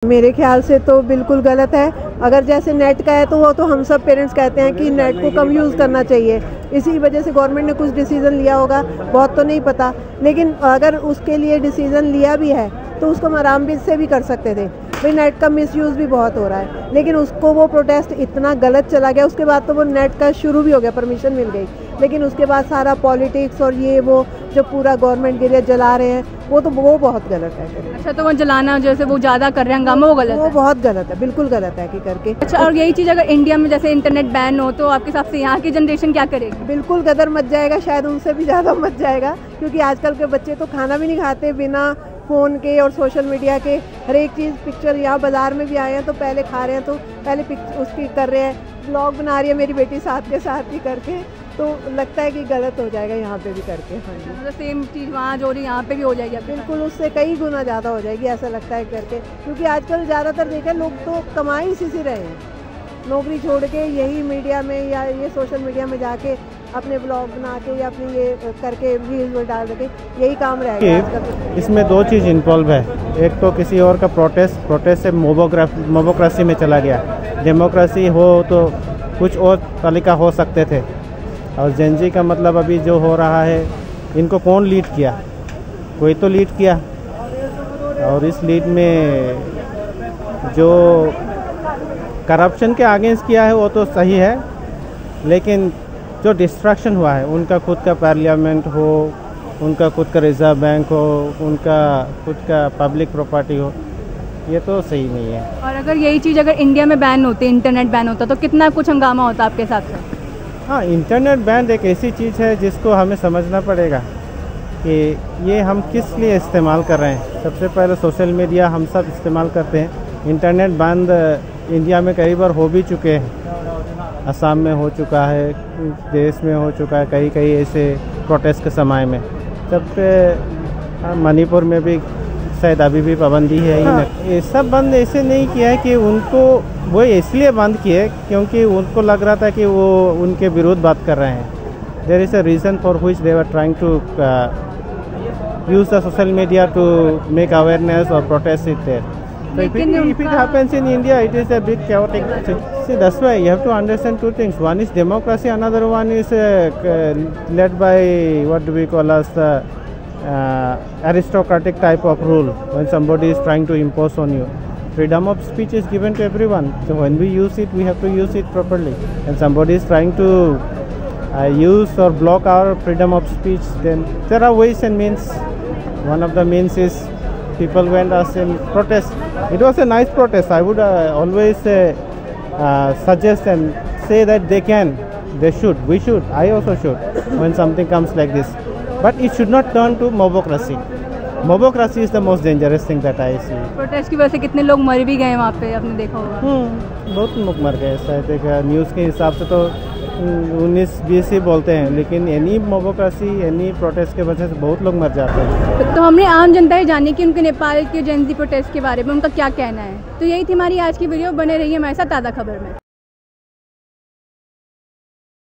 मेरे ख्याल से तो बिल्कुल गलत है। अगर जैसे नेट का है तो वो तो हम सब पेरेंट्स कहते हैं कि नेट को कम यूज़ करना चाहिए, इसी वजह से गवर्नमेंट ने कुछ डिसीज़न लिया होगा, बहुत तो नहीं पता। लेकिन अगर उसके लिए डिसीज़न लिया भी है तो उसको हम आराम से भी कर सकते थे। भाई नेट का मिसयूज़ भी बहुत हो रहा है, लेकिन उसको वो प्रोटेस्ट इतना गलत चला गया। उसके बाद तो वो नेट का शुरू भी हो गया, परमिशन मिल गई, लेकिन उसके बाद सारा पॉलिटिक्स और ये वो जो पूरा गवर्नमेंट एरिया जला रहे हैं वो बहुत गलत है। अच्छा, तो वो जलाना जैसे वो ज़्यादा कर रहे हैं हंगामा, वो गलत है? वो बहुत गलत है, बिल्कुल गलत है कि करके। अच्छा, और यही चीज़ अगर इंडिया में जैसे इंटरनेट बैन हो तो आपके हिसाब से यहाँ की जनरेशन क्या करेगी? बिल्कुल गदर मच जाएगा, शायद उनसे भी ज़्यादा मच जाएगा, क्योंकि आजकल के बच्चे तो खाना भी नहीं खाते बिना फ़ोन के और सोशल मीडिया के। हर एक चीज़, पिक्चर यहाँ बाज़ार में भी आए हैं तो पहले खा रहे हैं, तो पहले उसकी कर रहे हैं, ब्लॉग बना रही है मेरी बेटी साथ के साथ ही करके, तो लगता है कि गलत हो जाएगा यहाँ पे भी करके। हाँ जी, मतलब सेम चीज़ वहाँ जो रही यहाँ पे भी हो जाएगी? बिल्कुल, उससे कई गुना ज़्यादा हो जाएगी, ऐसा लगता है करके। क्योंकि आजकल ज़्यादातर देखा लोग तो कमा ही इसी से रहे हैं, नौकरी छोड़ के यही मीडिया में या ये सोशल मीडिया में जाके अपने ब्लॉग बना के या अपने ये करके रील्स में डाल के यही काम रहेगा आजकल। इसमें दो चीज़ इन्वॉल्व है, एक तो किसी और का प्रोटेस्ट से मोबोक्रेसी में चला गया। डेमोक्रेसी हो तो कुछ और तरीका हो सकते थे, और जेनजी का मतलब अभी जो हो रहा है, इनको कौन लीड किया? कोई तो लीड किया, और इस लीड में जो करप्शन के अगेंस्ट किया है वो तो सही है, लेकिन जो डिस्ट्रैक्शन हुआ है, उनका खुद का पार्लियामेंट हो, उनका खुद का रिजर्व बैंक हो, उनका खुद का पब्लिक प्रॉपर्टी हो, ये तो सही नहीं है। और अगर यही चीज़ अगर इंडिया में बैन होती, इंटरनेट बैन होता, तो कितना कुछ हंगामा होता आपके हिसाब से? हाँ, इंटरनेट बैन एक ऐसी चीज़ है जिसको हमें समझना पड़ेगा कि ये हम किस लिए इस्तेमाल कर रहे हैं। सबसे पहले सोशल मीडिया हम सब इस्तेमाल करते हैं। इंटरनेट बंद इंडिया में कई बार हो भी चुके हैं, असम में हो चुका है, देश में हो चुका है, कई ऐसे प्रोटेस्ट के समय में। जब मणिपुर में भी शायद अभी भी पाबंदी है। हाँ। ये सब बंद ऐसे नहीं किया है कि उनको वो इसलिए बंद किए क्योंकि उनको लग रहा था कि वो उनके विरुद्ध बात कर रहे हैं। There is a reason for which they were trying to use the social media to make awareness और protest it there. So if it happens in India, it is a bit chaotic. See, that's why you have to understand two things. One is democracy, another one is led by what do we call as the aristocratic type of rule, when somebody is trying to impose on you. Freedom of speech is given to everyone. So when we use it, we have to use it properly. And somebody is trying to use or block our freedom of speech, then there are ways and means. One of the means is people went as in protest. It was a nice protest. I would always suggest and say that they should, we should, I also should, when something comes like this. But it should not turn to mobocracy. Mobocracy is the most dangerous thing that I see. Protest की वजह से कितने लोग मर भी गए वहाँ पे, आपने देखा होगा? बहुत लोग मर गए शायद। एक न्यूज़ के हिसाब से तो 19-20 ही बोलते हैं, लेकिन एनी मोबोक्रेसी, एनी प्रोटेस्ट के वजह से बहुत लोग मर जाते हैं। तो हमने आम जनता ही जानी कि उनके नेपाल के जेनजी प्रोटेस्ट के बारे में उनका क्या कहना है। तो यही थी हमारी आज की वीडियो। बने रहिए हमारे साथ ताज़ा खबर में।